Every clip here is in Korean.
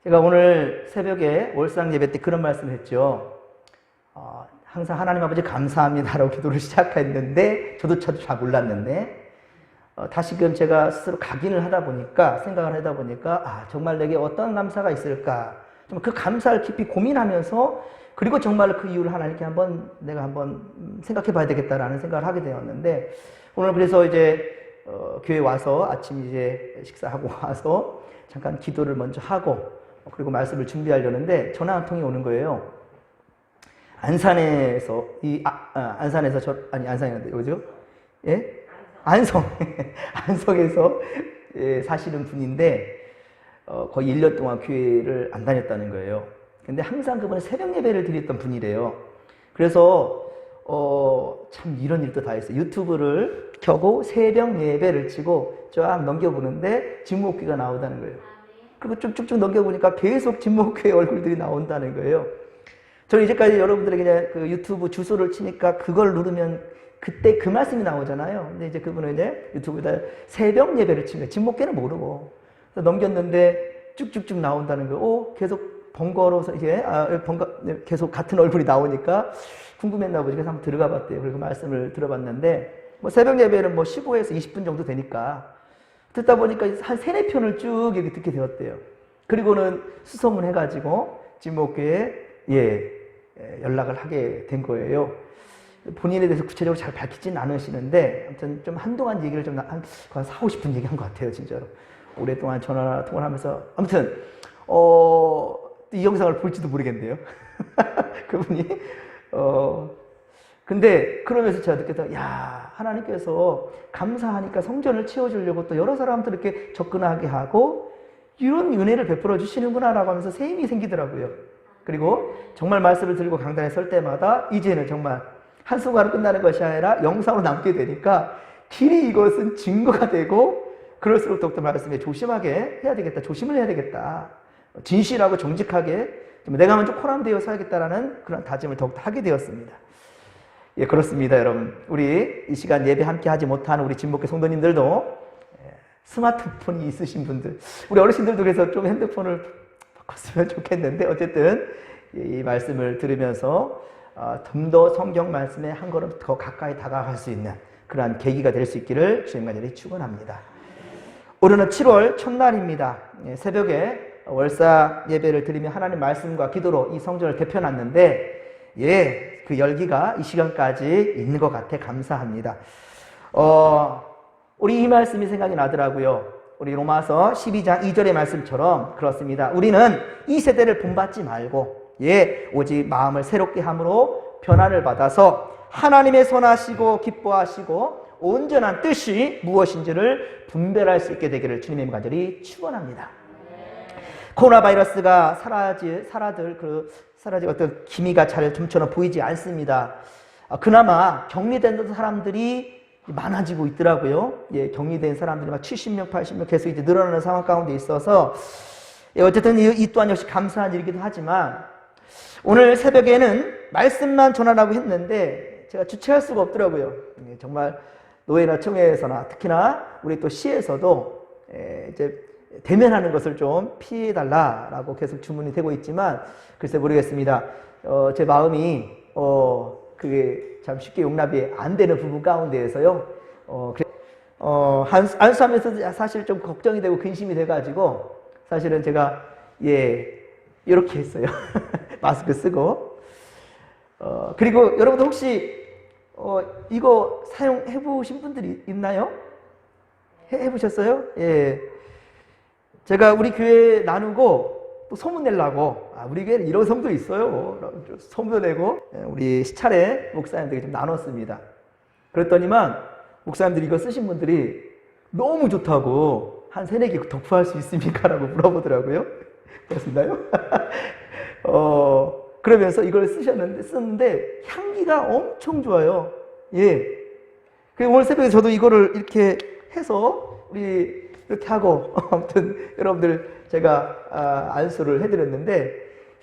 제가 오늘 새벽에 월상 예배 때 그런 말씀을 했죠. 항상 하나님 아버지 감사합니다라고 기도를 시작했는데 저도 잘 몰랐는데 다시금 제가 스스로 각인을 하다 보니까 생각을 하다 보니까 정말 내게 어떤 감사가 있을까 좀 그 감사를 깊이 고민하면서 그리고 정말 그 이유를 하나님께 내가 한번 생각해 봐야 되겠다라는 생각을 하게 되었는데 오늘 그래서 이제 교회 와서 아침 이제 식사하고 와서 잠깐 기도를 먼저 하고 그리고 말씀을 준비하려는데 전화 한 통이 오는 거예요. 안산에서 안산이란데 어디죠? 예? 안성에서 사시는 분인데 거의 1년 동안 교회를 안 다녔다는 거예요. 근데 항상 그분은 새벽 예배를 드렸던 분이래요. 그래서 참 이런 일도 다 했어요. 유튜브를 켜고 새벽 예배를 치고 쫙 넘겨보는데 진목회가 나오다는 거예요. 그리고 쭉쭉쭉 넘겨보니까 계속 진목회 얼굴들이 나온다는 거예요. 저는 이제까지 여러분들에게 그냥 그 유튜브 주소를 치니까 그걸 누르면 그때 그 말씀이 나오잖아요. 근데 이제 그분은 이제 유튜브에다 새벽 예배를 친 거예요. 진목회는 모르고. 그래서 넘겼는데 쭉쭉쭉 나온다는 거예요. 계속 번거로워서 이제 계속 같은 얼굴이 나오니까 궁금했나 보지. 그래서 한번 들어가 봤대요. 그리고 말씀을 들어봤는데 새벽 예배는 15에서 20분 정도 되니까 듣다 보니까 한 3-4편을 쭉 이렇게 듣게 되었대요. 그리고는 수소문 해가지고 진목교에 연락을 하게 된 거예요. 본인에 대해서 구체적으로 잘 밝히진 않으시는데 아무튼 좀 한동안 얘기를 좀 한 4-50분 얘기한 것 같아요. 진짜로. 오랫동안 전화 통화를 하면서 아무튼 이 영상을 볼지도 모르겠네요. 그분이 근데 그러면서 제가 느꼈다. 하나님께서 감사하니까 성전을 채워주려고 또 여러 사람들 이렇게 접근하게 하고 이런 은혜를 베풀어 주시는구나라고 하면서 새 힘이 생기더라고요. 그리고 정말 말씀을 들고 강단에 설 때마다 이제는 정말 한순간으로 끝나는 것이 아니라 영상으로 남게 되니까 길이 이것은 증거가 되고 그럴수록 더욱더 말씀에 조심하게 해야 되겠다. 조심을 해야 되겠다. 진실하고 정직하게 내가 먼저 코람되어 살겠다라는 그런 다짐을 더욱더 하게 되었습니다. 예, 그렇습니다, 여러분. 우리 이 시간 예배 함께 하지 못하는 우리 진목회 성도님들도 스마트폰이 있으신 분들, 우리 어르신들도 그래서 좀 핸드폰을 바꿨으면 좋겠는데 어쨌든 이 말씀을 들으면서 좀 더 성경 말씀에 한 걸음 더 가까이 다가갈 수 있는 그러한 계기가 될 수 있기를 주님 간절히 축원합니다. 오늘은 7월 첫날입니다. 새벽에 월사 예배를 드리며 하나님 말씀과 기도로 이 성전을 대펴놨는데 그 열기가 이 시간까지 있는 것 같아 감사합니다. 우리 이 말씀이 생각이 나더라고요. 우리 로마서 12장 2절의 말씀처럼 그렇습니다. 우리는 이 세대를 본받지 말고 오직 마음을 새롭게 함으로 변화를 받아서 하나님의 선하시고 기뻐하시고 온전한 뜻이 무엇인지를 분별할 수 있게 되기를 주님의 간절히 축원합니다. 코로나 바이러스가 사라질 어떤 기미가 잘 좀처럼 보이지 않습니다. 그나마 격리된 사람들이 많아지고 있더라고요. 격리된 사람들이 막 70명, 80명 계속 이제 늘어나는 상황 가운데 있어서 어쨌든 이 또한 역시 감사한 일이기도 하지만 오늘 새벽에는 말씀만 전하라고 했는데 제가 주체할 수가 없더라고요. 정말 노예나 청회에서나 특히나 우리 또 시에서도 이제 대면하는 것을 좀 피해달라라고 계속 주문이 되고 있지만 글쎄 모르겠습니다. 제 마음이 그게 참 쉽게 용납이 안 되는 부분 가운데에서요. 안수하면서 사실 좀 걱정이 되고 근심이 돼가지고 사실은 제가 이렇게 했어요. 마스크 쓰고 그리고 여러분들 혹시 이거 사용해 보신 분들이 있나요? 해보셨어요? 제가 우리 교회 나누고 또 소문 내려고 우리 교회는 이런 성도 있어요. 소문 내고 우리 시찰에 목사님들이 좀 나눴습니다. 그랬더니만 목사님들이 이거 쓰신 분들이 너무 좋다고 한 3-4개 덕후할 수 있습니까? 라고 물어보더라고요. 그렇습니다요? 그러면서 이걸 쓰는데 향기가 엄청 좋아요. 그리고 오늘 새벽에 저도 이거를 이렇게 해서 우리 이렇게 하고 아무튼 여러분들 제가 안수를 해드렸는데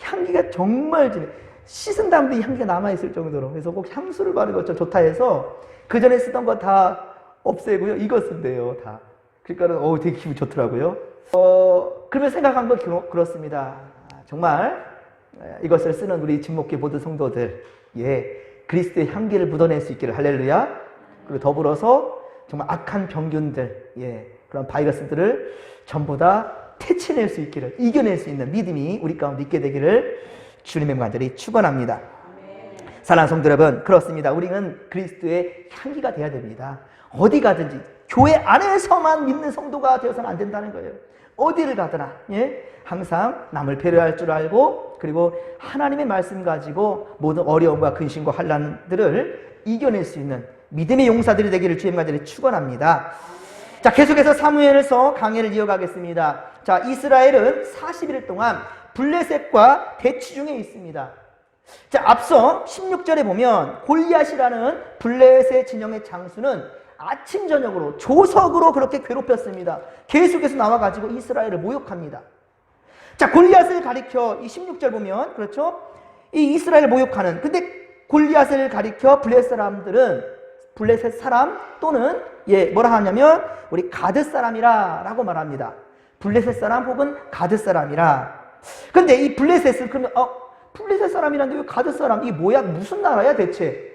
향기가 정말 진해. 씻은 다음도 이 향기가 남아있을 정도로. 그래서 꼭 향수를 바르는 것 좀 좋다 해서 그 전에 쓰던 거 다 없애고요. 이거 쓴대요, 다. 그러니까는 되게 기분 좋더라고요. 그러면 생각한 건 그렇습니다. 정말 이것을 쓰는 우리 진목교 모든 성도들, 그리스도의 향기를 묻어낼 수 있기를. 할렐루야. 그리고 더불어서 정말 악한 병균들, 그런 바이러스들을 전부 다 퇴치낼 수 있기를, 이겨낼 수 있는 믿음이 우리 가운데 있게 되기를 주님의 간절히 축원합니다. 사랑하는 성도 여러분, 그렇습니다. 우리는 그리스도의 향기가 되어야 됩니다. 어디 가든지 교회 안에서만 믿는 성도가 되어서는 안 된다는 거예요. 어디를 가더나 항상 남을 배려할 줄 알고, 그리고 하나님의 말씀 가지고 모든 어려움과 근심과 환난들을 이겨낼 수 있는 믿음의 용사들이 되기를 주님 간절히 축원합니다. 자, 계속해서 사무엘서 강해를 이어가겠습니다. 자, 이스라엘은 40일 동안 블레셋과 대치 중에 있습니다. 자, 앞서 16절에 보면 골리앗이라는 블레셋 진영의 장수는 아침 저녁으로 조석으로 그렇게 괴롭혔습니다. 계속해서 나와가지고 이스라엘을 모욕합니다. 자, 골리앗을 가리켜 이 16절 보면, 그렇죠? 이 이스라엘을 모욕하는, 근데 골리앗을 가리켜 블레셋 사람 또는 뭐라 하냐면 우리 가드 사람이라 라고 말합니다. 블레셋 사람 혹은 가드 사람이라. 근데 이 블레셋은 그러면 블레셋 사람이란데 왜 가드 사람? 이게 뭐야? 무슨 나라야 대체?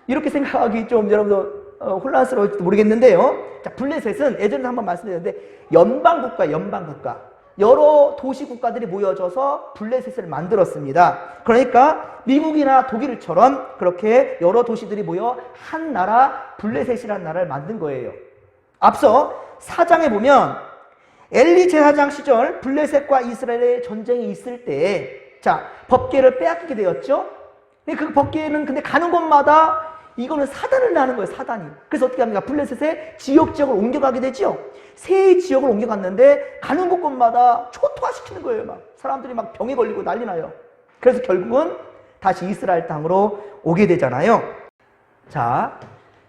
이렇게 생각하기 좀 여러분들 혼란스러울지도 모르겠는데요. 자, 블레셋은 예전에 한번 말씀드렸는데 연방국가. 여러 도시 국가들이 모여져서 블레셋을 만들었습니다. 그러니까 미국이나 독일처럼 그렇게 여러 도시들이 모여 한 나라 블레셋이라는 나라를 만든 거예요. 앞서 4장에 보면 엘리 제사장 시절 블레셋과 이스라엘의 전쟁이 있을 때, 자, 법궤를 빼앗기게 되었죠. 그 법궤는 근데 가는 곳마다 이거는 사단을 낳는 거예요, 사단이. 그래서 어떻게 합니까? 블레셋의 지역을 옮겨가게 되죠. 세 지역을 옮겨갔는데 가는 곳곳마다 초토화시키는 거예요. 막 사람들이 막 병에 걸리고 난리 나요. 그래서 결국은 다시 이스라엘 땅으로 오게 되잖아요. 자,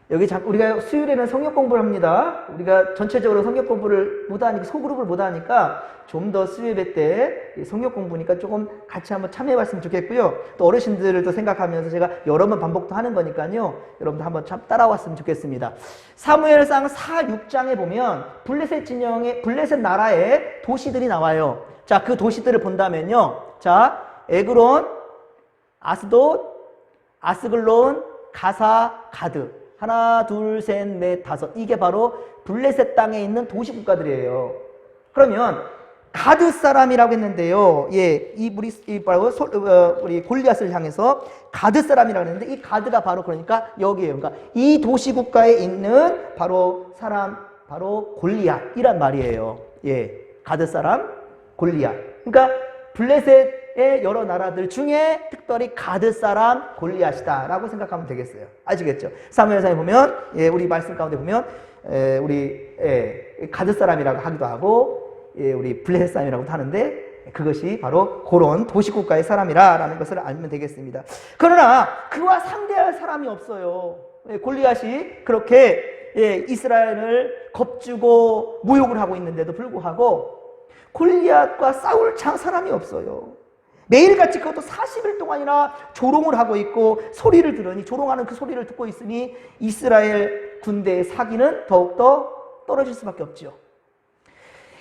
여기 우리가 수요일에는 성경 공부를 합니다. 우리가 전체적으로 성경 공부를 못하니까, 소그룹을 못하니까 좀 더 수요일 때 성경 공부니까 조금 같이 한번 참여해 봤으면 좋겠고요. 또 어르신들도 생각하면서 제가 여러 번 반복도 하는 거니까요. 여러분들 한번 참 따라왔으면 좋겠습니다. 사무엘상 4, 6장에 보면 블레셋 나라의 도시들이 나와요. 자, 그 도시들을 본다면요. 자, 에그론, 아스돗, 아스글론, 가사, 가드. 하나, 둘, 셋, 넷, 다섯. 이게 바로 블레셋 땅에 있는 도시 국가들이에요. 그러면 가드 사람이라고 했는데요. 우리 골리앗을 향해서 가드 사람이라고 했는데, 이 가드가 바로 그러니까 여기에요. 그러니까 이 도시 국가에 있는 바로 사람, 바로 골리앗이란 말이에요. 가드 사람, 골리앗. 그러니까 블레셋의 여러 나라들 중에 특별히 가드 사람 골리앗이다라고 생각하면 되겠어요. 아시겠죠? 사무엘상에 보면, 우리 말씀 가운데 보면, 우리 가드 사람이라고 하기도 하고, 우리 블레셋 사람이라고도 하는데, 그것이 바로 그런 도시국가의 사람이라는 것을 알면 되겠습니다. 그러나 그와 상대할 사람이 없어요. 골리앗이 그렇게 이스라엘을 겁주고 모욕을 하고 있는데도 불구하고 골리앗과 싸울 사람이 없어요. 매일같이 그것도 40일 동안이나 조롱을 하고 있고, 소리를 들으니, 조롱하는 그 소리를 듣고 있으니 이스라엘 군대의 사기는 더욱더 떨어질 수밖에 없죠.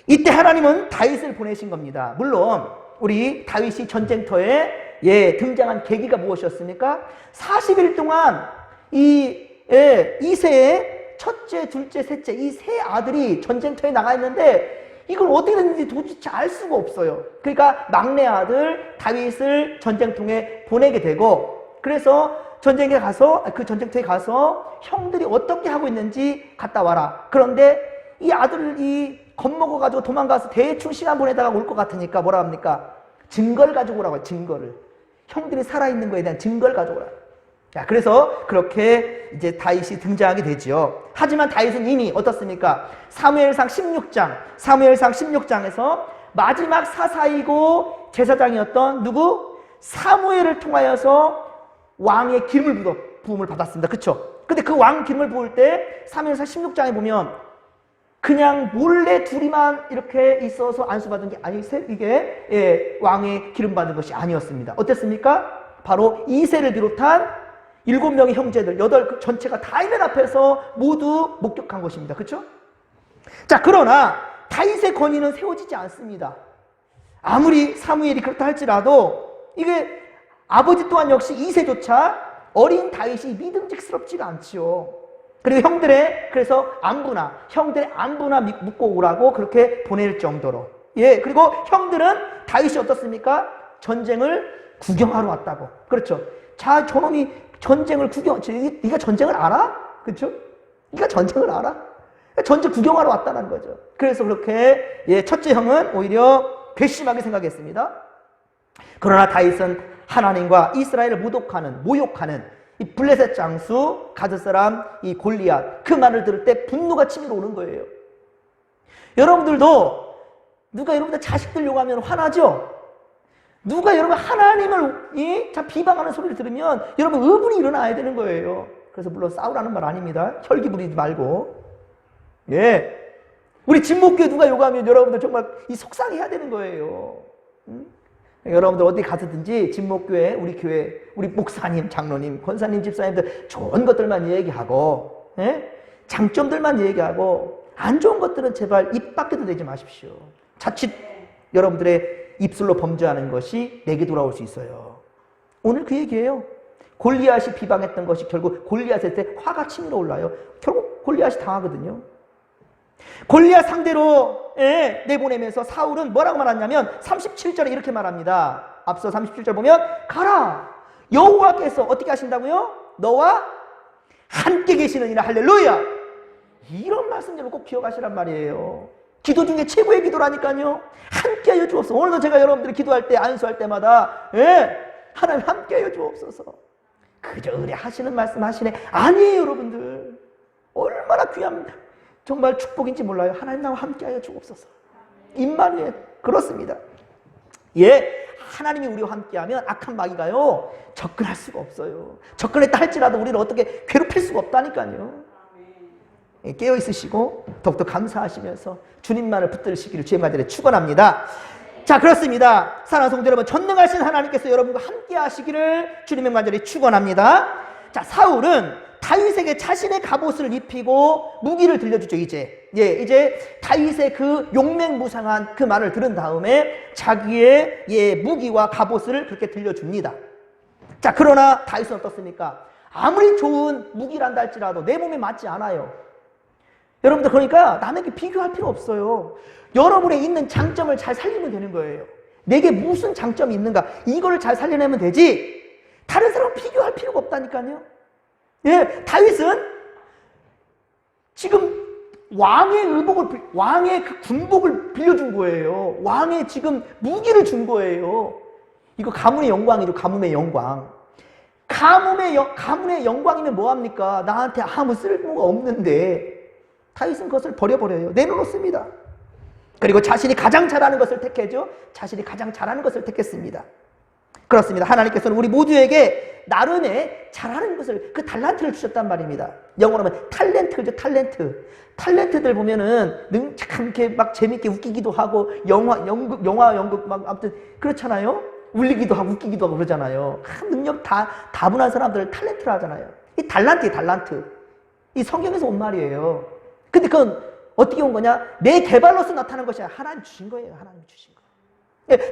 이때 하나님은 다윗을 보내신 겁니다. 물론 우리 다윗이 전쟁터에 등장한 계기가 무엇이었습니까? 40일 동안 이세의 첫째, 둘째, 셋째 이 세 아들이 전쟁터에 나가 있는데 이걸 어떻게 됐는지 도대체 알 수가 없어요. 그러니까 막내 아들 다윗을 전쟁통에 보내게 되고, 그래서 그 전쟁터에 가서 형들이 어떻게 하고 있는지 갔다 와라. 그런데 이 아들이 겁먹어가지고 도망가서 대충 시간 보내다가 올 것 같으니까 뭐라 합니까? 증거를 가지고 오라고 해요. 증거를. 형들이 살아있는 거에 대한 증거를 가지고 오라. 자, 그래서 그렇게 이제 다윗이 등장하게 되죠. 하지만 다윗은 이미 어떻습니까? 사무엘상 16장에서 마지막 사사이고 제사장이었던 누구? 사무엘을 통하여서 왕의 기름을 부음을 받았습니다. 그쵸? 근데 그 왕 기름을 부을 때 사무엘상 16장에 보면 그냥 몰래 둘이만 이렇게 있어서 안수받은 게 아니, 이게 왕의 기름 받은 것이 아니었습니다. 어땠습니까? 바로 이새를 비롯한 7명의 형제들, 8 전체가 다 있는 앞에서 모두 목격한 것입니다. 그렇죠? 자, 그러나 다윗의 권위는 세워지지 않습니다. 아무리 사무엘이 그렇다 할지라도 이게 아버지 또한 역시 이새조차 어린 다윗이 믿음직스럽지가 않지요. 그리고 그래서 형들의 안부나 묻고 오라고 그렇게 보낼 정도로. 예, 그리고 형들은 다윗이 어떻습니까? 전쟁을 구경하러 왔다고. 그렇죠. 자, 저놈이 전쟁을 네가 전쟁을 알아? 그렇죠? 네가 전쟁을 알아? 전쟁 구경하러 왔다는 거죠. 그래서 그렇게 첫째 형은 오히려 괘씸하게 생각했습니다. 그러나 다윗은 하나님과 이스라엘을 모욕하는 이 블레셋 장수 가드 사람 이 골리앗 그 말을 들을 때 분노가 치밀어 오는 거예요. 여러분들도 누가 여러분들 자식들 욕하면 화나죠? 누가 여러분 하나님을 비방하는 소리를 들으면 여러분 의분이 일어나야 되는 거예요. 그래서 물론 싸우라는 말 아닙니다. 혈기 부리지 말고. 예. 우리 진목교회 누가 욕하면 여러분들 정말 이 속상해야 되는 거예요. 여러분들 어디 가서든지 진목교회, 우리 교회, 우리 목사님, 장로님, 권사님, 집사님들 좋은 것들만 얘기하고, 예? 장점들만 얘기하고, 안 좋은 것들은 제발 입 밖에도 내지 마십시오. 자칫 여러분들의 입술로 범죄하는 것이 내게 돌아올 수 있어요. 오늘 그 얘기예요. 골리앗이 비방했던 것이 결국 골리앗한테 화가 치밀어 올라요. 결국 골리앗이 당하거든요. 골리앗 상대로 내보내면서 사울은 뭐라고 말하냐면 37절에 이렇게 말합니다. 앞서 37절 보면 가라! 여호와께서 어떻게 하신다고요? 너와 함께 계시느니라. 할렐루야! 이런 말씀들을 꼭 기억하시란 말이에요. 기도 중에 최고의 기도라니까요. 함께하여 주옵소서. 오늘도 제가 여러분들이 기도할 때 안수할 때마다 하나님 함께하여 주옵소서. 그저 의뢰하시는 말씀 하시네. 아니에요 여러분들. 얼마나 귀한 정말 축복인지 몰라요. 하나님 나와 함께하여 주옵소서. 임마누엘. 그렇습니다. 예, 하나님이 우리와 함께하면 악한 마귀가요 접근할 수가 없어요. 접근했다 할지라도 우리를 어떻게 괴롭힐 수가 없다니까요. 예, 깨어있으시고 더욱더 감사하시면서 주님만을 붙들으시기를 주의 말들에 축원합니다. 자, 그렇습니다. 사랑하는 성도 여러분, 전능하신 하나님께서 여러분과 함께 하시기를 주님의 간절히 축원합니다. 자, 사울은 다윗에게 자신의 갑옷을 입히고 무기를 들려주죠. 이제 다윗의 그 용맹무상한 그 말을 들은 다음에 자기의 무기와 갑옷을 그렇게 들려줍니다. 자, 그러나 다윗은 어떻습니까? 아무리 좋은 무기란다 할지라도 내 몸에 맞지 않아요. 여러분들, 그러니까 남에게 비교할 필요 없어요. 여러분의 있는 장점을 잘 살리면 되는 거예요. 내게 무슨 장점이 있는가, 이거를 잘 살려내면 되지 다른 사람 비교할 필요가 없다니까요. 예, 다윗은 지금 왕의 그 군복을 빌려준 거예요. 왕의 지금 무기를 준 거예요. 이거 가문의 영광이죠. 가문의 영광. 가문의 영광이면 뭐합니까? 나한테 아무 쓸모가 없는데 다윗은 그것을 버려버려요. 내려놓습니다. 그리고 자신이 가장 잘하는 것을 택했죠. 자신이 가장 잘하는 것을 택했습니다. 그렇습니다. 하나님께서는 우리 모두에게 나름의 잘하는 것을, 그 달란트를 주셨단 말입니다. 영어로 하면 탤런트죠. 탤런트들 보면은 참 이렇게 막 재밌게 웃기기도 하고 연극 막 아무튼 그렇잖아요. 울리기도 하고 웃기기도 하고 그러잖아요. 능력 다분한 사람들을 탤런트라 하잖아요. 이 달란트예요, 달란트. 이 성경에서 온 말이에요. 근데 그건 어떻게 온 거냐? 내 개발로서 나타난 것이 아니라 하나님 주신 거예요. 하나님 주신 거.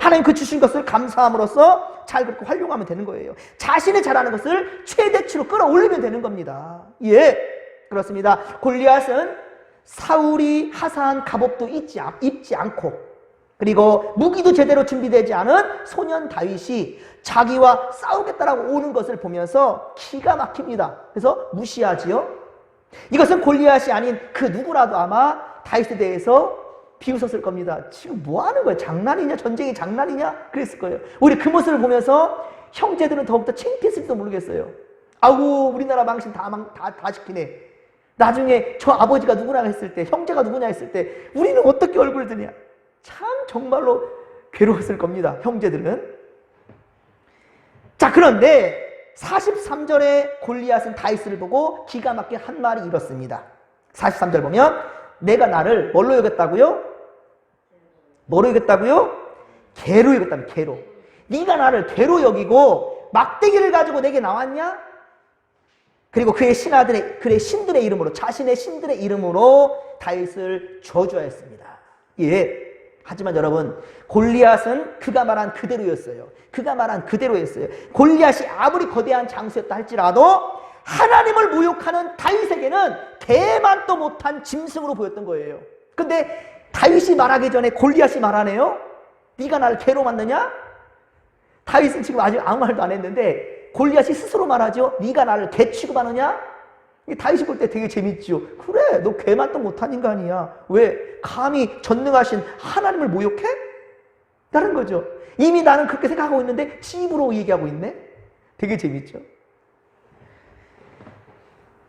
하나님 그 주신 것을 감사함으로써 잘 그렇게 활용하면 되는 거예요. 자신이 잘하는 것을 최대치로 끌어올리면 되는 겁니다. 예, 그렇습니다. 골리앗은 사울이 하사한 갑옷도 입지 않고, 그리고 무기도 제대로 준비되지 않은 소년 다윗이 자기와 싸우겠다라고 오는 것을 보면서 기가 막힙니다. 그래서 무시하지요. 이것은 골리앗이 아닌 그 누구라도 아마 다윗에 대해서 비웃었을 겁니다. 지금 뭐 하는 거야? 장난이냐? 전쟁이 장난이냐? 그랬을 거예요. 우리 그 모습을 보면서 형제들은 더욱더 창피했을지도 모르겠어요. 아우, 우리나라 망신 다 시키네. 나중에 저 아버지가 누구냐 했을 때, 형제가 누구냐 했을 때 우리는 어떻게 얼굴을 드냐? 참 정말로 괴로웠을 겁니다. 형제들은. 자, 그런데 43절에 골리앗은 다윗을 보고 기가 막힌 한 말이 이렇습니다. 43절 보면 내가 나를 뭘로 여겼다고요? 뭐로 여겼다고요? 개로 여겼다며, 개로. 네가 나를 개로 여기고 막대기를 가지고 내게 나왔냐? 그리고 그의 신들의 이름으로, 자신의 신들의 이름으로 다윗을 저주하였습니다. 예. 하지만 여러분, 골리앗은 그가 말한 그대로였어요. 그가 말한 그대로였어요. 골리앗이 아무리 거대한 장수였다 할지라도 하나님을 모욕하는 다윗에게는 개만도 못한 짐승으로 보였던 거예요. 근데 다윗이 말하기 전에 골리앗이 말하네요. 네가 나를 개로 만드냐? 다윗은 지금 아직 아무 말도 안 했는데 골리앗이 스스로 말하죠. 네가 나를 개 취급하느냐? 다윗이 볼 때 되게 재밌죠. 그래, 너 개만도 못한 인간이야. 왜? 감히 전능하신 하나님을 모욕해? 다른 거죠. 이미 나는 그렇게 생각하고 있는데 집으로 얘기하고 있네. 되게 재밌죠.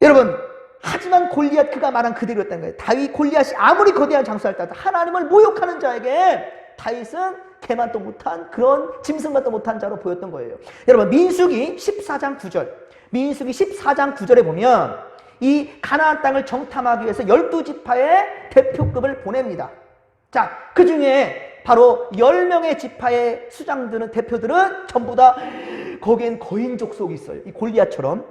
여러분, 하지만 골리앗 그가 말한 그대로였다는 거예요. 다윗 골리앗이 아무리 거대한 장수할지라도 하나님을 모욕하는 자에게 다윗은 개만도 못한 그런 짐승만도 못한 자로 보였던 거예요. 여러분, 민수기 14장 9절, 민수기 14장 9절에 보면 이 가나안 땅을 정탐하기 위해서 12지파의 대표급을 보냅니다. 자, 그 중에 바로 10명의 지파의 수장들은, 대표들은 전부 다 거기엔 거인족 속이 있어요. 이 골리앗처럼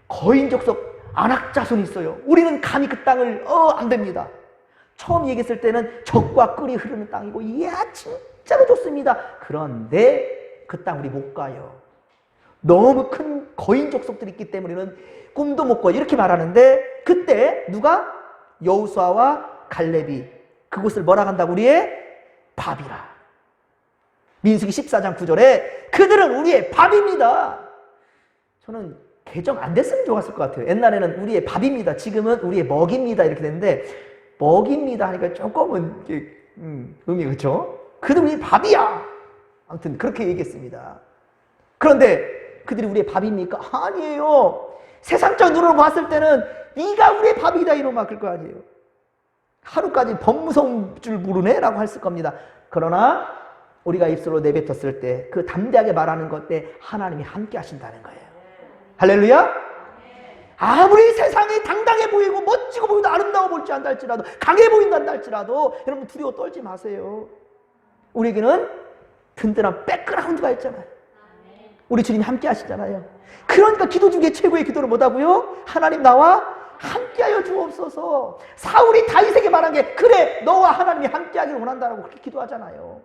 거인족 속 안악자손이 있어요. 우리는 감히 그 땅을 안 됩니다. 처음 얘기했을 때는 적과 꿀이 흐르는 땅이고 이야 진짜로 좋습니다. 그런데 그 땅 우리 못 가요. 너무 큰 거인족 속들이 있기 때문에 우리는 꿈도 못 꿔요. 이렇게 말하는데 그때 누가? 여호수아와 갈렙이 그곳을 뭐라 한다고? 우리의 밥이라. 민수기 14장 9절에 그들은 우리의 밥입니다. 저는 개정 안 됐으면 좋았을 것 같아요. 옛날에는 우리의 밥입니다. 지금은 우리의 먹입니다. 이렇게 됐는데 먹입니다 하니까 조금은 의미가 그렇죠? 그들은 우리의 밥이야. 아무튼 그렇게 얘기했습니다. 그런데 그들이 우리의 밥입니까? 아니에요. 세상적 눈으로 봤을 때는 네가 우리의 밥이다 이러고 맡길 거 아니에요. 하루까지 범무서운 줄 모르네? 라고 했을 겁니다. 그러나 우리가 입술로 내뱉었을 때 그 담대하게 말하는 것 때 하나님이 함께 하신다는 거예요. 할렐루야? 아무리 세상이 당당해 보이고 멋지고 보이고 아름다워 보일지 않다 할지라도 강해 보인다 할지라도 여러분 두려워 떨지 마세요. 우리에게는 든든한 백그라운드가 있잖아요. 우리 주님이 함께 하시잖아요. 그러니까 기도 중에 최고의 기도를 뭐다고요? 하나님 나와 함께하여 주옵소서. 사울이 다윗에게 말한 게 그래 너와 하나님이 함께하기를 원한다라고 그렇게 기도하잖아요.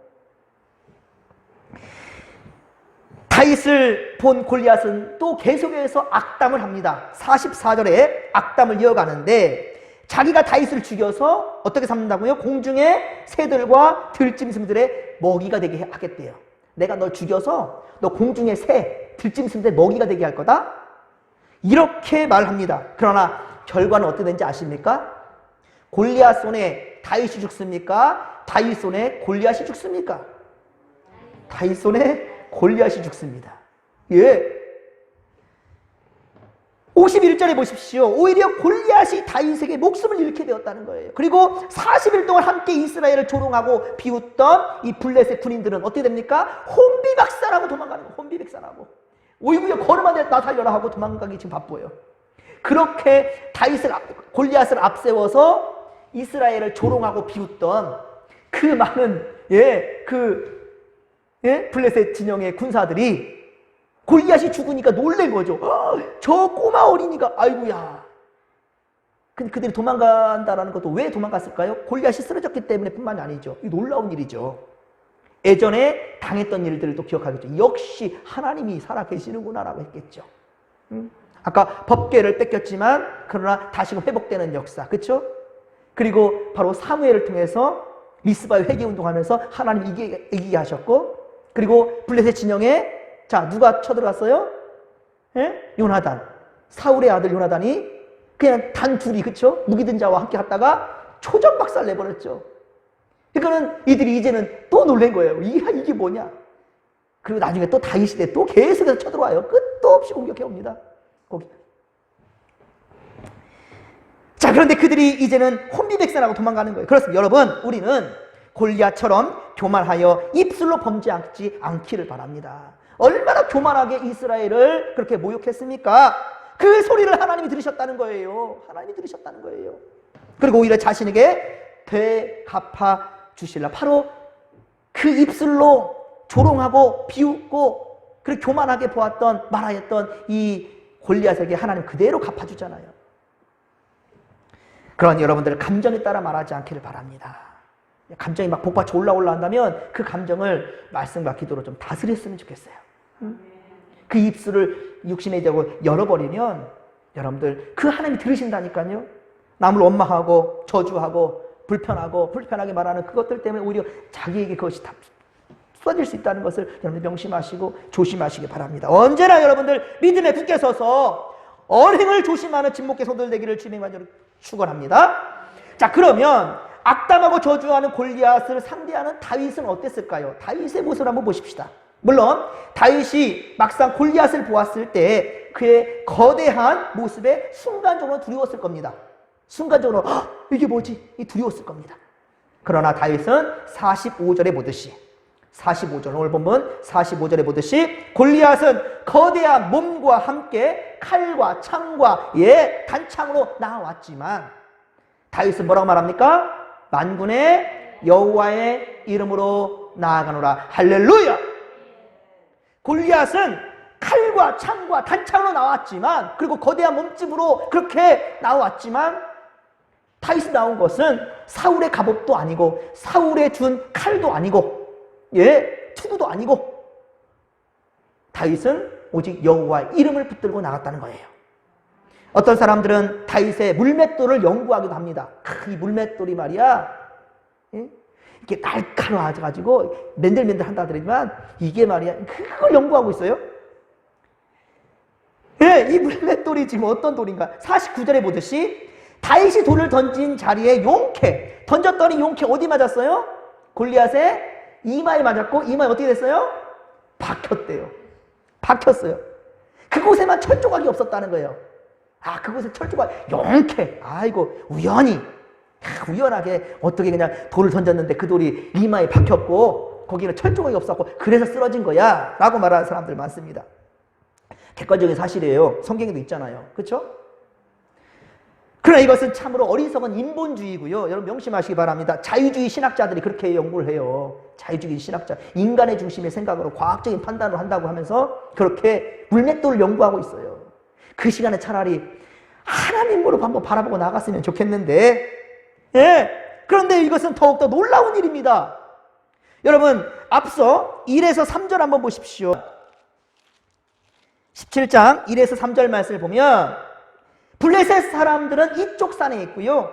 다윗을 본 골리앗은 또 계속해서 악담을 합니다. 44절에 악담을 이어가는데 자기가 다윗을 죽여서 어떻게 삼는다고요? 공중의 새들과 들짐승들의 먹이가 되게 하겠대요. 내가 널 죽여서 너 공중의 새, 들짐승들의 먹이가 되게 할 거다. 이렇게 말합니다. 그러나 결과는 어떻게 되는지 아십니까? 골리앗 손에 다윗이 죽습니까? 다윗 손에 골리앗이 죽습니까? 다윗 손에 골리앗이 죽습니다. 예. 51절에 보십시오. 오히려 골리앗이 다윗에게 목숨을 잃게 되었다는 거예요. 그리고 40일 동안 함께 이스라엘을 조롱하고 비웃던 이 블레셋 군인들은 어떻게 됩니까? 혼비박산하고 도망가는 거예요. 혼비백산하고. 오이구야 걸음한데 나 살려라 하고 도망가기 지금 바빠요. 그렇게 골리앗을 앞세워서 이스라엘을 조롱하고 비웃던 그 많은 블레셋 진영의 군사들이 골리앗이 죽으니까 놀란 거죠. 저 꼬마 어린이가 아이고야. 근데 그들이 도망간다라는 것도 왜 도망갔을까요? 골리앗이 쓰러졌기 때문에 뿐만이 아니죠. 이 놀라운 일이죠. 예전에 당했던 일들을 또 기억하겠죠. 역시 하나님이 살아계시는구나라고 했겠죠. 아까 법궤를 뺏겼지만 그러나 다시금 회복되는 역사, 그렇죠? 그리고 바로 사무엘을 통해서 미스바의 회개운동하면서 하나님 이기게 하셨고, 그리고 블레셋 진영에 자 누가 쳐들어갔어요? 요나단, 사울의 아들 요나단이 그냥 단 둘이, 그렇죠? 무기든 자와 함께 갔다가 초전박살 내버렸죠. 그러니까는 이들이 이제는 또 놀란 거예요. 이게 뭐냐? 그리고 나중에 또 다윗 시대 또 계속해서 쳐들어와요. 끝도 없이 공격해 옵니다. 거기. 자, 그런데 그들이 이제는 혼비백산하고 도망가는 거예요. 그렇습니다. 여러분, 우리는 골리앗처럼 교만하여 입술로 범죄하지 않기를 바랍니다. 얼마나 교만하게 이스라엘을 그렇게 모욕했습니까? 그 소리를 하나님이 들으셨다는 거예요. 하나님이 들으셨다는 거예요. 그리고 오히려 자신에게 되갚아 주실라. 바로 그 입술로 조롱하고 비웃고 그렇게 교만하게 보았던 말하였던 이 골리앗에게 하나님 그대로 갚아주잖아요. 그런 여러분들 감정에 따라 말하지 않기를 바랍니다. 감정이 막 복받쳐 올라온다면 그 감정을 말씀과 기도로 좀 다스렸으면 좋겠어요. 그 입술을 육신에 대고 열어버리면 여러분들 그 하나님이 들으신다니까요. 남을 원망하고 저주하고 불편하게 말하는 그것들 때문에 오히려 자기에게 그것이 다 쏟아질 수 있다는 것을 여러분들 명심하시고 조심하시기 바랍니다. 언제나 여러분들 믿음에 굳게 서서 언행을 조심하는 진목계 성도들 되기를 주님의 간절히 축원합니다. 자, 그러면 악담하고 저주하는 골리앗을 상대하는 다윗은 어땠을까요? 다윗의 모습을 한번 보십시다. 물론 다윗이 막상 골리앗을 보았을 때 그의 거대한 모습에 순간적으로 두려웠을 겁니다. 순간적으로 이게 뭐지? 이 두려웠을 겁니다. 그러나 다윗은 45절에 보듯이 45절 오늘 본문 45절에 보듯이 골리앗은 거대한 몸과 함께 칼과 창과 단창으로 나왔지만 다윗은 뭐라고 말합니까? 만군의 여호와의 이름으로 나아가노라. 할렐루야! 골리앗은 칼과 창과 단창으로 나왔지만 그리고 거대한 몸집으로 그렇게 나왔지만 다윗이 나온 것은 사울의 갑옷도 아니고 사울의 준 칼도 아니고 투구도 아니고 다윗은 오직 여호와의 이름을 붙들고 나갔다는 거예요. 어떤 사람들은 다윗의 물맷돌을 연구하기도 합니다. 이 물맷돌이 말이야 이게 날카로워가지고 맨들맨들 한다 그러지만 이게 말이야 그걸 연구하고 있어요. 이 물맷돌이 지금 어떤 돌인가? 49절에 보듯이 다윗이 돌을 던진 자리에 용케 던졌더니 용케 어디 맞았어요? 골리앗의 이마에 맞았고 이마에 어떻게 됐어요? 박혔대요. 박혔어요. 그곳에만 철조각이 없었다는 거예요. 그곳에 철조각 용케 우연하게 어떻게 그냥 돌을 던졌는데 그 돌이 이마에 박혔고 거기는 철조각이 없었고 그래서 쓰러진 거야 라고 말하는 사람들 많습니다. 객관적인 사실이에요. 성경에도 있잖아요. 그렇죠? 그러나 이것은 참으로 어리석은 인본주의고요. 여러분 명심하시기 바랍니다. 자유주의 신학자들이 그렇게 연구를 해요. 자유주의 신학자. 인간의 중심의 생각으로 과학적인 판단을 한다고 하면서 그렇게 물맷돌을 연구하고 있어요. 그 시간에 차라리 하나님으로 한번 바라보고 나갔으면 좋겠는데 그런데 이것은 더욱더 놀라운 일입니다. 여러분 앞서 1에서 3절 한번 보십시오. 17장 1에서 3절 말씀을 보면 블레셋 사람들은 이쪽 산에 있고요.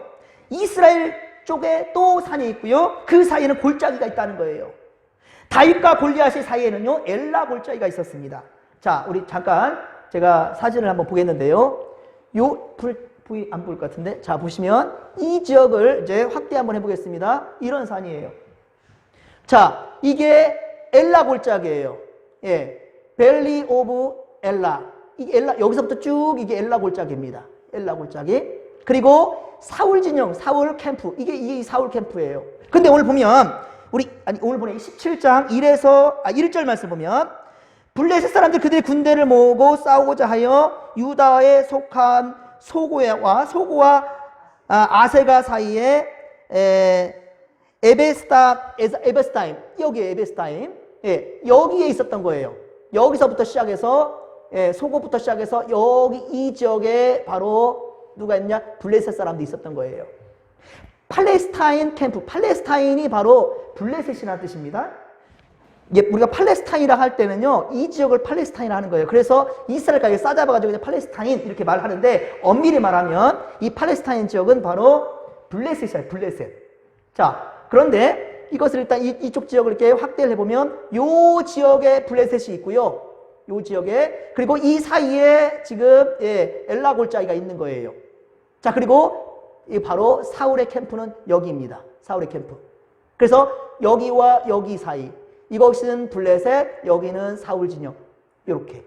이스라엘 쪽에 또 산이 있고요. 그 사이에는 골짜기가 있다는 거예요. 다윗과 골리앗의 사이에는요. 엘라 골짜기가 있었습니다. 자, 우리 잠깐 제가 사진을 한번 보겠는데요. 부위 안 보일 것 같은데. 자, 보시면 이 지역을 이제 확대 한번 해보겠습니다. 이런 산이에요. 자, 이게 엘라 골짜기예요. 밸리 오브 엘라. 이 엘라 여기서부터 쭉 이게 엘라 골짜기입니다. 엘라 골짜기. 그리고 사울 진영, 사울 캠프. 이게 사울 캠프예요. 근데 오늘 보면 오늘 보면 17장 1절 말씀 보면 블레셋 사람들 그들의 군대를 모으고 싸우고자 하여 유다에 속한 소고와 아세가 사이에 에베스타임 여기에 에베스타임 여기에 있었던 거예요. 여기서부터 시작해서 소고부터 시작해서 여기 이 지역에 바로 누가 있냐? 블레셋 사람도 있었던 거예요. 팔레스타인 캠프, 팔레스타인이 바로 블레셋이라는 뜻입니다. 우리가 팔레스타인이라 할 때는요, 이 지역을 팔레스타인이라 하는 거예요. 그래서 이스라엘까지 싸잡아가지고 그냥 팔레스타인 이렇게 말하는데 엄밀히 말하면 이 팔레스타인 지역은 바로 블레셋이에요. 블레셋. 자, 그런데 이것을 일단 이쪽 지역을 이렇게 확대를 해보면 요 지역에 블레셋이 있고요. 요 지역에 그리고 이 사이에 지금 엘라 골짜기가 있는 거예요. 자, 그리고 바로 사울의 캠프는 여기입니다. 사울의 캠프. 그래서 여기와 여기 사이 이것은 블레셋, 여기는 사울 진영. 이렇게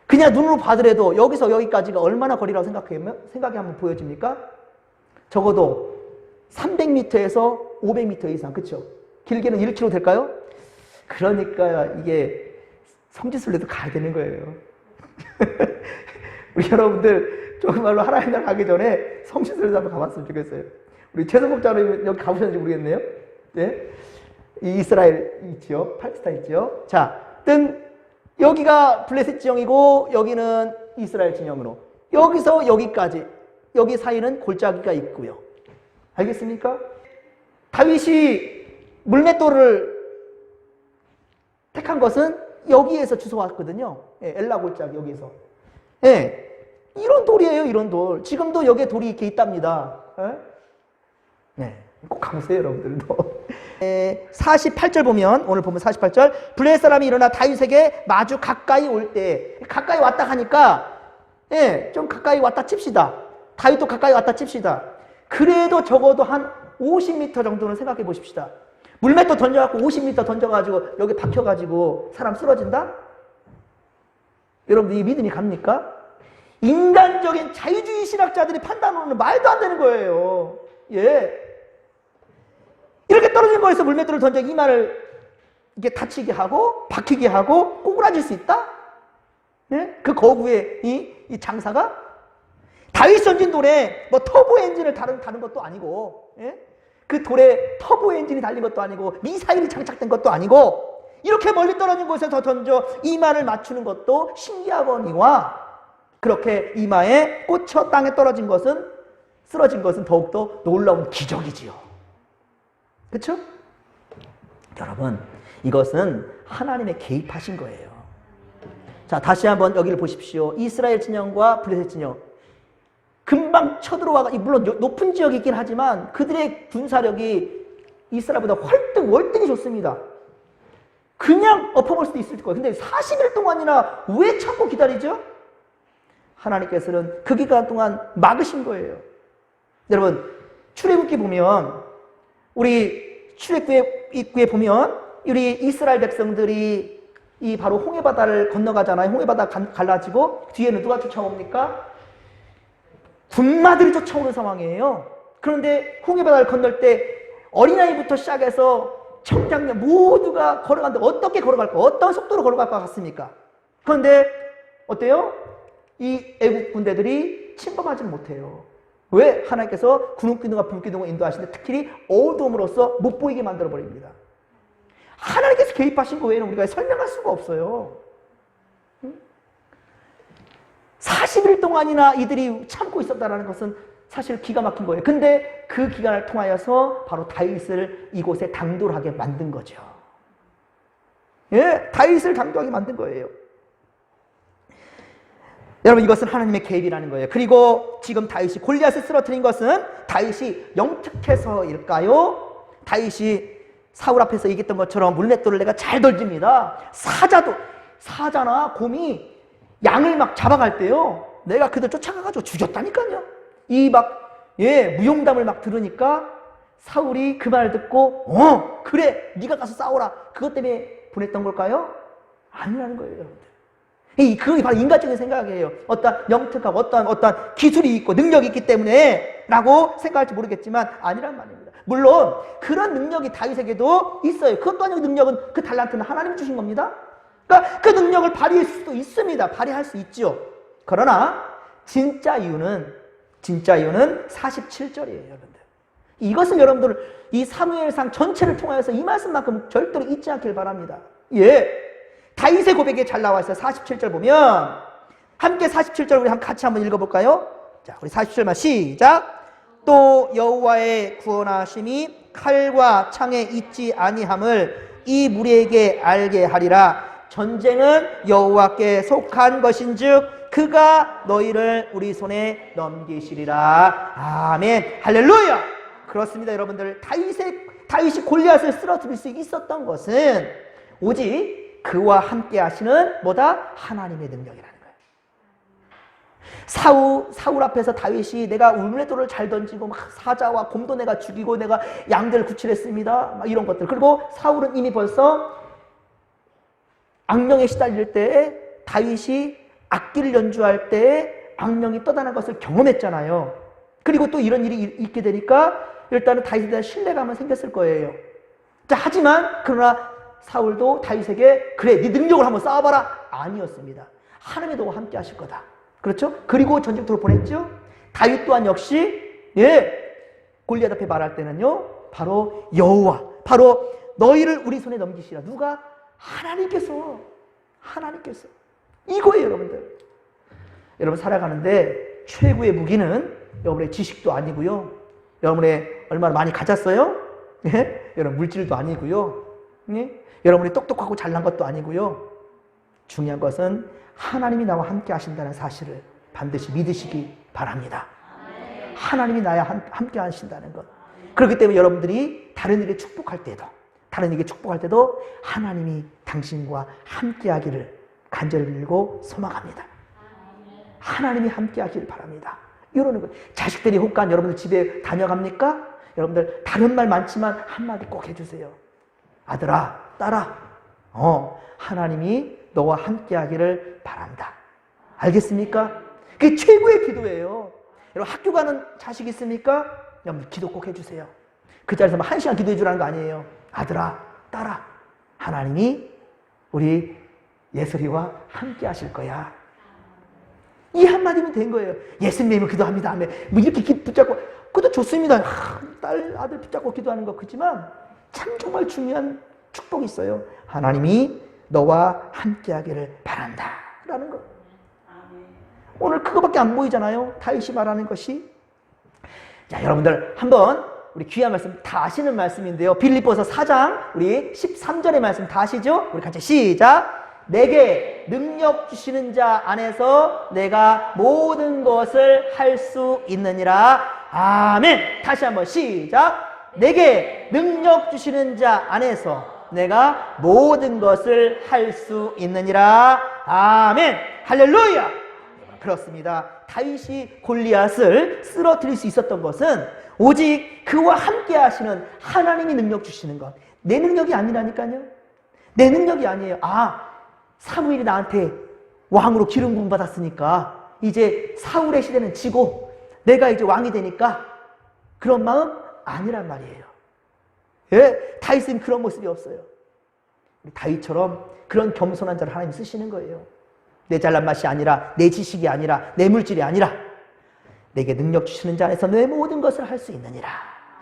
그냥 눈으로 봐더라도 여기서 여기까지가 얼마나 거리라고 생각이 한번 보여집니까? 적어도 300m에서 500m 이상, 그렇죠? 길게는 1km 될까요? 그러니까 이게 성지순례도 가야 되는 거예요. 우리 여러분들 정말로 하나님 나라 가기 전에 성지순례도 한번 가봤으면 좋겠어요. 우리 최성국자님 여기 가보셨는지 모르겠네요. 이 이스라엘 이 지역, 팔레스타인 지역. 자, 여기가 블레셋 지형이고 여기는 이스라엘 진영으로 여기서 여기까지 여기 사이는 골짜기가 있고요. 알겠습니까? 다윗이 물맷돌을 택한 것은 여기에서 주워왔거든요. 예, 엘라 골짜기 여기에서. 예, 이런 돌이에요, 이런 돌. 지금도 여기에 돌이 이렇게 있답니다. 예? 네, 꼭 가보세요, 여러분들도. 48절 보면, 오늘 보면 48절. 블레셋 사람이 일어나 다윗에게 마주 가까이 올 때, 가까이 왔다 하니까, 예, 좀 가까이 왔다 칩시다. 다윗도 가까이 왔다 칩시다. 그래도 적어도 한 50m 정도는 생각해 보십시다. 물맷도 던져갖고 50m 던져가지고 여기 박혀가지고 사람 쓰러진다? 여러분들 이 믿음이 갑니까? 인간적인 자유주의 신학자들이 판단으로는 말도 안 되는 거예요. 예. 이렇게 떨어진 거에서 물맷돌을 던져 이마를 이렇게 다치게 하고 박히게 하고 꼬꾸라질 수 있다? 예? 그 거구의 이 장사가? 다윗 전진 돌에 뭐 터보 엔진을 다른 것도 아니고, 예? 그 돌에 터보 엔진이 달린 것도 아니고 미사일이 장착된 것도 아니고 이렇게 멀리 떨어진 곳에서 던져 이마를 맞추는 것도 신기하거니와 그렇게 이마에 꽂혀 땅에 쓰러진 것은 더욱더 놀라운 기적이지요. 그렇죠? 여러분, 이것은 하나님의 개입하신 거예요. 자, 다시 한번 여기를 보십시오. 이스라엘 진영과 블레셋 진영. 금방 쳐들어와가, 물론 높은 지역이긴 하지만 그들의 군사력이 이스라엘보다 월등히 좋습니다. 그냥 엎어볼 수도 있을 거예요. 근데 40일 동안이나 왜 참고 기다리죠? 하나님께서는 그 기간 동안 막으신 거예요. 여러분, 출애굽기 보면, 우리 출애굽기에 보면 우리 이스라엘 백성들이 이 바로 홍해바다를 건너가잖아요. 홍해바다 갈라지고 뒤에는 누가 쫓아옵니까? 군마들이 쫓아오는 상황이에요. 그런데 홍해바다를 건널 때 어린아이부터 시작해서 청장년 모두가 걸어가는데 어떻게 걸어갈까? 어떤 속도로 걸어갈 것 같습니까? 그런데 어때요? 이 애국 군대들이 침범하지는 못해요. 왜? 하나님께서 구름기둥과 불기둥을 인도하시는데 특히 어두움으로써 못 보이게 만들어버립니다. 하나님께서 개입하신 거 외에는 우리가 설명할 수가 없어요. 40일 동안이나 이들이 참고 있었다는 것은 사실 기가 막힌 거예요. 근데 그 기간을 통하여서 바로 다윗을 이곳에 당돌하게 만든 거죠. 예, 다윗을 당돌하게 만든 거예요. 여러분, 이것은 하나님의 개입이라는 거예요. 그리고 지금 다윗이 골리앗을 쓰러뜨린 것은 다윗이 영특해서일까요? 다윗이 사울 앞에서 얘기했던 것처럼 물맷돌을 내가 잘 던집니다. 사자나 곰이 양을 막 잡아갈 때요, 내가 그들 쫓아가가지고 죽였다니까요. 무용담을 막 들으니까 사울이 그 말을 듣고, 그래, 네가 가서 싸워라. 그것 때문에 보냈던 걸까요? 아니라는 거예요, 여러분들. 그게 바로 인간적인 생각이에요. 어떤 영특하고 어떤 기술이 있고 능력이 있기 때문에 라고 생각할지 모르겠지만 아니란 말입니다. 물론 그런 능력이 다윗에게도 있어요. 그것도 아니고 능력은, 그 달란트는 하나님이 주신 겁니다. 그러니까 그 능력을 발휘할 수도 있습니다. 발휘할 수 있죠. 그러나 진짜 이유는 47절이에요, 여러분들. 이것은 여러분들 이 사무엘상 전체를 통하여서 이 말씀만큼 절대로 잊지 않길 바랍니다. 예. 다윗의 고백에 잘 나와 있어요. 47절 보면 함께 47절 우리 같이 한번 읽어볼까요? 자, 우리 47절만 시작. 또 여호와의 구원하심이 칼과 창에 있지 아니함을 이 무리에게 알게 하리라. 전쟁은 여호와께 속한 것인즉 그가 너희를 우리 손에 넘기시리라. 아멘. 할렐루야. 그렇습니다, 여러분들. 다윗이 골리앗을 쓰러뜨릴 수 있었던 것은 오직 그와 함께 하시는 하나님의 능력이라는 거예요. 사울 앞에서 다윗이 내가 물맷돌을 잘 던지고 막 사자와 곰도 내가 죽이고 내가 양들을 구출했습니다. 막 이런 것들. 그리고 사울은 이미 벌써 악령에 시달릴 때에 다윗이 악기를 연주할 때에 악령이 떠나는 것을 경험했잖아요. 그리고 또 이런 일이 있게 되니까 일단은 다윗에 대한 신뢰감은 생겼을 거예요. 자, 하지만 그러나 사울도 다윗에게 그래, 네 능력을 한번 쌓아봐라. 아니었습니다. 하나님이 너와 함께 하실 거다. 그렇죠? 그리고 전쟁터로 보냈죠. 다윗 또한 역시 골리앗 앞에 말할 때는요, 바로 여호와, 바로 너희를 우리 손에 넘기시라. 누가? 하나님께서 이거예요, 여러분들. 여러분 살아가는데 최고의 무기는 여러분의 지식도 아니고요, 여러분의 얼마나 많이 가졌어요? 예? 여러분 물질도 아니고요. 예? 여러분이 똑똑하고 잘난 것도 아니고요. 중요한 것은 하나님이 나와 함께 하신다는 사실을 반드시 믿으시기 바랍니다. 하나님이 나와 함께 하신다는 것. 그렇기 때문에 여러분들이 다른 일에 축복할 때도 하나님이 당신과 함께 하기를 간절히 빌고 소망합니다. 하나님이 함께 하기를 바랍니다. 이러는 거예요. 자식들이 혹간 여러분들 집에 다녀갑니까? 여러분들 다른 말 많지만 한마디 꼭 해주세요. 아들아, 딸아, 하나님이 너와 함께 하기를 바란다. 알겠습니까? 그게 최고의 기도예요. 여러분 학교 가는 자식 있습니까? 여러분 기도 꼭 해주세요. 그 자리에서 1시간 기도해 주라는 거 아니에요. 아들아, 딸아, 하나님이 우리 예슬이와 함께 하실 거야. 이 한마디면 된 거예요. 예수님이 기도합니다 하면 뭐 이렇게 붙잡고, 그것도 좋습니다. 딸, 아들 붙잡고 기도하는 거. 그렇지만 참 정말 중요한 축복이 있어요. 하나님이 너와 함께 하기를 바란다 라는 거. 오늘 그거밖에 안 보이잖아요. 다윗이 말하는 것이. 자, 여러분들 한번 우리 귀한 말씀 다 아시는 말씀인데요. 빌립보서 4장 우리 13절의 말씀 다 아시죠? 우리 같이 시작. 내게 능력 주시는 자 안에서 내가 모든 것을 할 수 있느니라. 아멘. 다시 한번 시작. 내게 능력 주시는 자 안에서 내가 모든 것을 할 수 있느니라. 아멘. 할렐루야. 그렇습니다. 다윗이 골리앗을 쓰러뜨릴 수 있었던 것은 오직 그와 함께 하시는 하나님이 능력 주시는 것. 내 능력이 아니라니까요. 내 능력이 아니에요. 사무엘이 나한테 왕으로 기름 부음 받았으니까 이제 사울의 시대는 지고 내가 이제 왕이 되니까 그런 마음 아니란 말이에요. 예? 다윗은 그런 모습이 없어요. 다윗처럼 그런 겸손한 자를 하나님 쓰시는 거예요. 내 잘난 맛이 아니라, 내 지식이 아니라, 내 물질이 아니라 내게 능력 주시는 자 안에서 내 모든 것을 할 수 있느니라.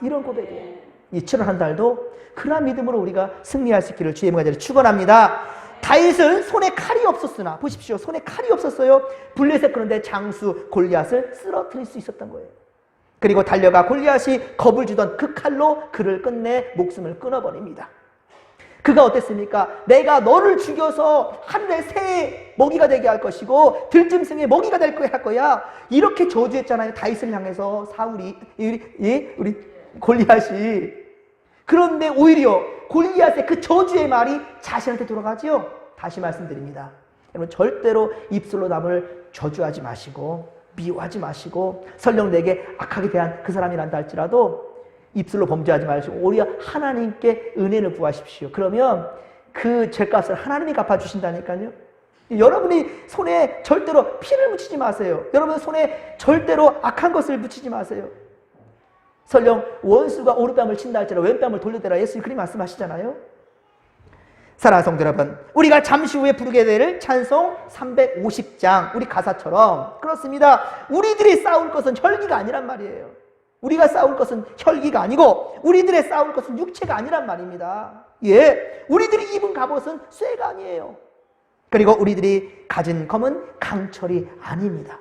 이런 고백이에요. 이 7월 한 달도 그러한 믿음으로 우리가 승리할 수 있기를 주의 이름으로 축원합니다. 다윗은 손에 칼이 없었으나, 보십시오. 손에 칼이 없었어요. 블레셋 그런데 장수 골리앗을 쓰러뜨릴 수 있었던 거예요. 그리고 달려가 골리앗이 겁을 주던 그 칼로 그를 끝내 목숨을 끊어버립니다. 그가 어땠습니까? 내가 너를 죽여서 하늘의 새의 먹이가 되게 할 것이고 들짐승의 먹이가 될 거야. 이렇게 저주했잖아요. 다윗을 향해서 사울이, 우리 골리앗이. 그런데 오히려 골리앗의 그 저주의 말이 자신한테 돌아가죠. 다시 말씀드립니다. 여러분 절대로 입술로 남을 저주하지 마시고 미워하지 마시고 설령 내게 악하게 대한 그 사람이란다 할지라도 입술로 범죄하지 마시고 오히려 하나님께 은혜를 구하십시오. 그러면 그 죄값을 하나님이 갚아주신다니까요. 여러분이 손에 절대로 피를 묻히지 마세요. 여러분 손에 절대로 악한 것을 묻히지 마세요. 설령 원수가 오른뺨을 친다 할지라도 왼뺨을 돌려대라 예수님 그렇게 말씀하시잖아요. 사랑하는 성도 여러분, 우리가 잠시 후에 부르게 될 찬송 350장 우리 가사처럼 그렇습니다. 우리들이 싸울 것은 혈기가 아니란 말이에요. 우리가 싸울 것은 혈기가 아니고 우리들의 싸울 것은 육체가 아니란 말입니다. 예, 우리들이 입은 갑옷은 쇠가 아니에요. 그리고 우리들이 가진 검은 강철이 아닙니다.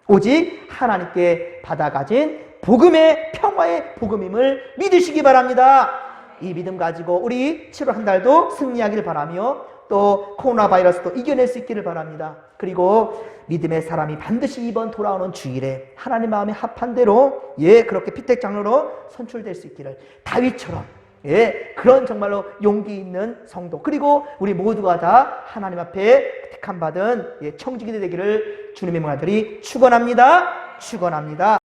오직 하나님께 받아 가진 복음의 평화의 복음임을 믿으시기 바랍니다. 이 믿음 가지고 우리 7월 한 달도 승리하기를 바라며 또 코로나 바이러스도 이겨낼 수 있기를 바랍니다. 그리고 믿음의 사람이 반드시 이번 돌아오는 주일에 하나님 마음에 합한 대로 그렇게 피택 장로로 선출될 수 있기를 다윗처럼 그런 정말로 용기 있는 성도 그리고 우리 모두가 다 하나님 앞에 택함 받은 청지기들 되기를 주님의 명하들이 축원합니다.